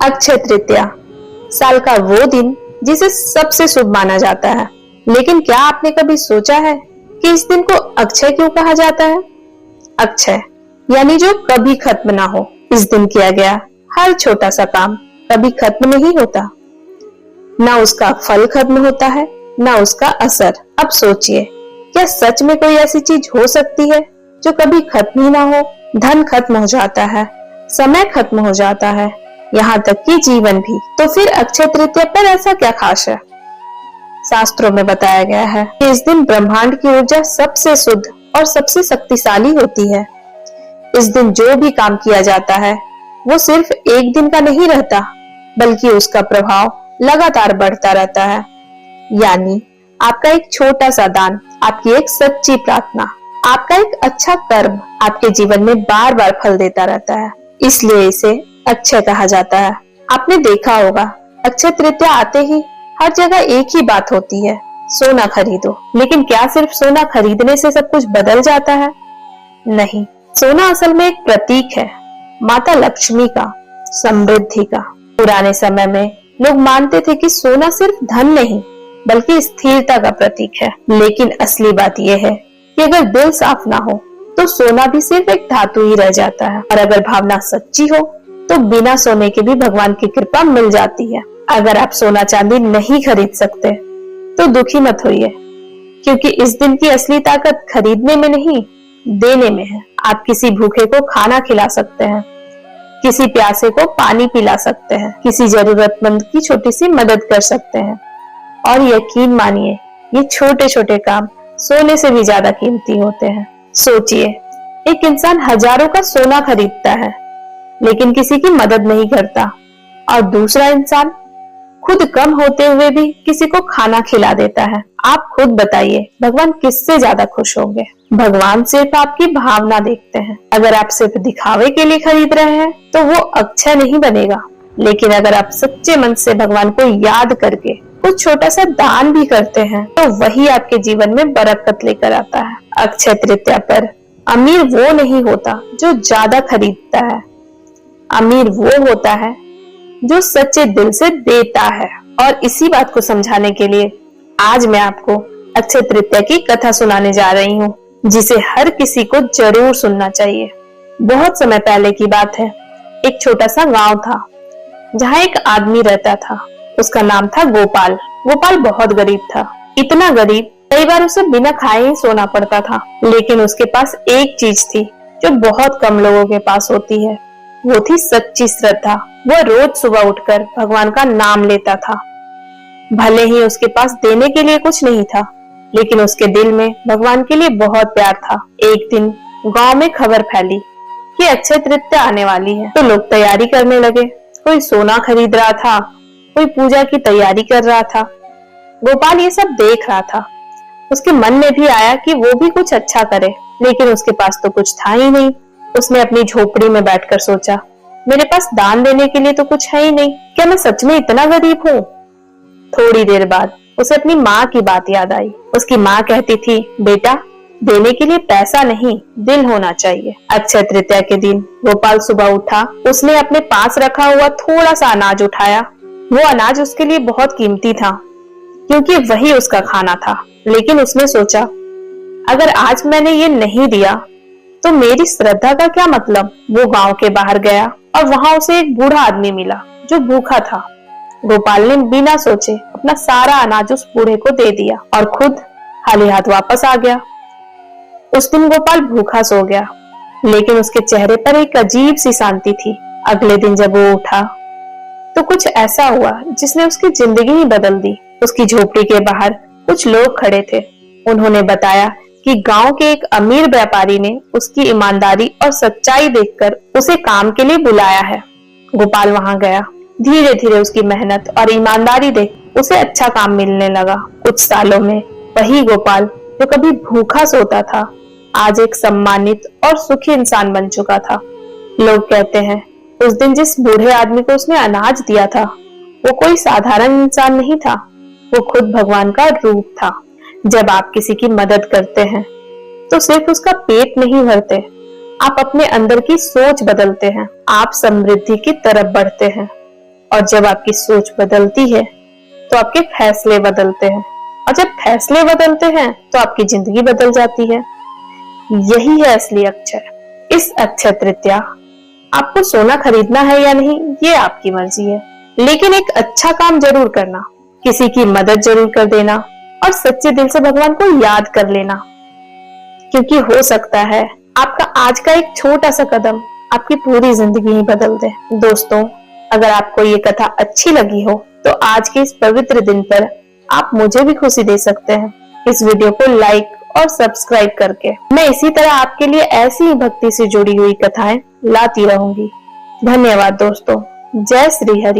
अक्षय तृतीया साल का वो दिन जिसे सबसे शुभ माना जाता है। लेकिन क्या आपने कभी सोचा है कि इस दिन को अक्षय क्यों कहा जाता है? अक्षय यानी जो कभी खत्म ना हो। इस दिन किया गया हर छोटा सा काम कभी खत्म नहीं होता, ना उसका फल खत्म होता है, ना उसका असर। अब सोचिए, क्या सच में कोई ऐसी चीज हो सकती है जो कभी खत्म ही ना हो? धन खत्म हो जाता है, समय खत्म हो जाता है, यहाँ तक कि जीवन भी। तो फिर अक्षय तृतीया पर ऐसा क्या खास है? शास्त्रों में बताया गया है कि इस दिन ब्रह्मांड की ऊर्जा सबसे शुद्ध और सबसे शक्तिशाली होती है। इस दिन जो भी काम किया जाता है वो सिर्फ एक दिन का नहीं रहता, बल्कि उसका प्रभाव लगातार बढ़ता रहता है। यानी आपका एक छोटा सा दान, आपकी एक सच्ची प्रार्थना, आपका एक अच्छा कर्म आपके जीवन में बार बार फल देता रहता है। इसलिए इसे अक्षय कहा जाता है। आपने देखा होगा, अक्षय तृतीया आते ही हर जगह एक ही बात होती है, सोना खरीदो। लेकिन क्या सिर्फ सोना खरीदने से सब कुछ बदल जाता है? नहीं, सोना असल में एक प्रतीक है, माता लक्ष्मी का, समृद्धि का। पुराने समय में लोग मानते थे कि सोना सिर्फ धन नहीं बल्कि स्थिरता का प्रतीक है। लेकिन असली बात यह है कि अगर दिल साफ ना हो तो सोना भी सिर्फ एक धातु ही रह जाता है, और अगर भावना सच्ची हो तो बिना सोने के भी भगवान की कृपा मिल जाती है। अगर आप सोना चांदी नहीं खरीद सकते तो दुखी मत होइए, क्योंकि इस दिन की असली ताकत खरीदने में नहीं, देने में है। आप किसी भूखे को खाना खिला सकते हैं, किसी प्यासे को पानी पिला सकते हैं, किसी जरूरतमंद की छोटी सी मदद कर सकते हैं। और यकीन मानिए, ये छोटे छोटे काम सोने से भी ज्यादा कीमती होते हैं। सोचिए, एक इंसान हजारों का सोना खरीदता है लेकिन किसी की मदद नहीं करता, और दूसरा इंसान खुद कम होते हुए भी किसी को खाना खिला देता है। आप खुद बताइए, भगवान किससे ज्यादा खुश होंगे? भगवान सिर्फ आपकी भावना देखते हैं। अगर आप सिर्फ दिखावे के लिए खरीद रहे हैं तो वो अक्षय नहीं बनेगा। लेकिन अगर आप सच्चे मन से भगवान को याद करके कुछ छोटा सा दान भी करते हैं तो वही आपके जीवन में बरकत लेकर आता है। अक्षय तृतीया पर अमीर वो नहीं होता जो ज्यादा खरीदता है, अमीर वो होता है जो सच्चे दिल से देता है। और इसी बात को समझाने के लिए आज मैं आपको अक्षय तृतीया की कथा सुनाने जा रही हूँ, जिसे हर किसी को जरूर सुनना चाहिए। बहुत समय पहले की बात है। एक छोटा सा गांव था जहाँ एक आदमी रहता था। उसका नाम था गोपाल। गोपाल बहुत गरीब था, इतना गरीब कई बार उसे बिना खाए ही सोना पड़ता था। लेकिन उसके पास एक चीज थी जो बहुत कम लोगों के पास होती है, वो थी सच्ची श्रद्धा। वह रोज सुबह उठकर भगवान का नाम लेता था। भले ही उसके पास देने के लिए कुछ नहीं था, लेकिन उसके दिल में भगवान के लिए बहुत प्यार था। एक दिन गांव में खबर फैली कि अक्षय तृतीया आने वाली है, तो लोग तैयारी करने लगे। कोई सोना खरीद रहा था, कोई पूजा की तैयारी कर रहा था। गोपाल ये सब देख रहा था। उसके मन में भी आया कि वो भी कुछ अच्छा करे, लेकिन उसके पास तो कुछ था ही नहीं। उसने अपनी झोपड़ी में बैठकर सोचा, मेरे पास दान देने के लिए तो कुछ है ही नहीं, क्या मैं सच में इतना गरीब हूँ? थोड़ी देर बाद उसे अपनी माँ की बात याद आई। उसकी माँ कहती थी, बेटा, देने के लिए पैसा नहीं, दिल होना चाहिए। अक्षय तृतीया के दिन गोपाल सुबह उठा। उसने अपने पास रखा हुआ थोड़ा सा अनाज उठाया। वो अनाज उसके लिए बहुत कीमती था, क्योंकि वही उसका खाना था। लेकिन उसने सोचा, अगर आज मैंने ये नहीं दिया तो मेरी श्रद्धा का क्या मतलब? वो गांव के बाहर गया और वहां उसे एक बूढ़ा आदमी मिला जो भूखा था। गोपाल ने बिना सोचे अपना सारा अनाज उस बूढ़े को दे दिया और खुद खाली हाथ वापस आ गया। उस दिन गोपाल भूखा सो गया, लेकिन उसके चेहरे पर एक अजीब सी शांति थी। अगले दिन जब वो उठा तो कुछ ऐसा हुआ जिसने उसकी जिंदगी ही बदल दी। उसकी झोपड़ी के बाहर कुछ लोग खड़े थे। उन्होंने बताया कि गांव के एक अमीर व्यापारी ने उसकी ईमानदारी और सच्चाई देखकर उसे काम के लिए बुलाया है। गोपाल वहां गया। धीरे धीरे उसकी मेहनत और ईमानदारी देख उसे अच्छा काम मिलने लगा। कुछ सालों में वही गोपाल जो कभी भूखा सोता था, आज एक सम्मानित और सुखी इंसान बन चुका था। लोग कहते हैं, उस दिन जिस बूढ़े आदमी को उसने अनाज दिया था वो कोई साधारण इंसान नहीं था, वो खुद भगवान का रूप था। जब आप किसी की मदद करते हैं तो सिर्फ उसका पेट नहीं भरते, आप अपने अंदर की सोच बदलते हैं, आप समृद्धि की तरफ बढ़ते हैं। और जब आपकी सोच बदलती है तो आपके फैसले बदलते हैं, और जब फैसले बदलते हैं तो आपकी जिंदगी बदल जाती है। यही है असली अक्षय। इस अक्षय तृतीया आपको सोना खरीदना है या नहीं, ये आपकी मर्जी है, लेकिन एक अच्छा काम जरूर करना, किसी की मदद जरूर कर देना और सच्चे दिल से भगवान को याद कर लेना, क्योंकि हो सकता है आपका आज का एक छोटा सा कदम आपकी पूरी जिंदगी ही बदल दे। दोस्तों, अगर आपको ये कथा अच्छी लगी हो तो आज के इस पवित्र दिन पर आप मुझे भी खुशी दे सकते हैं इस वीडियो को लाइक और सब्सक्राइब करके। मैं इसी तरह आपके लिए ऐसी ही भक्ति से जुड़ी हुई कथाएं लाती रहूंगी। धन्यवाद दोस्तों। जय श्री हरि।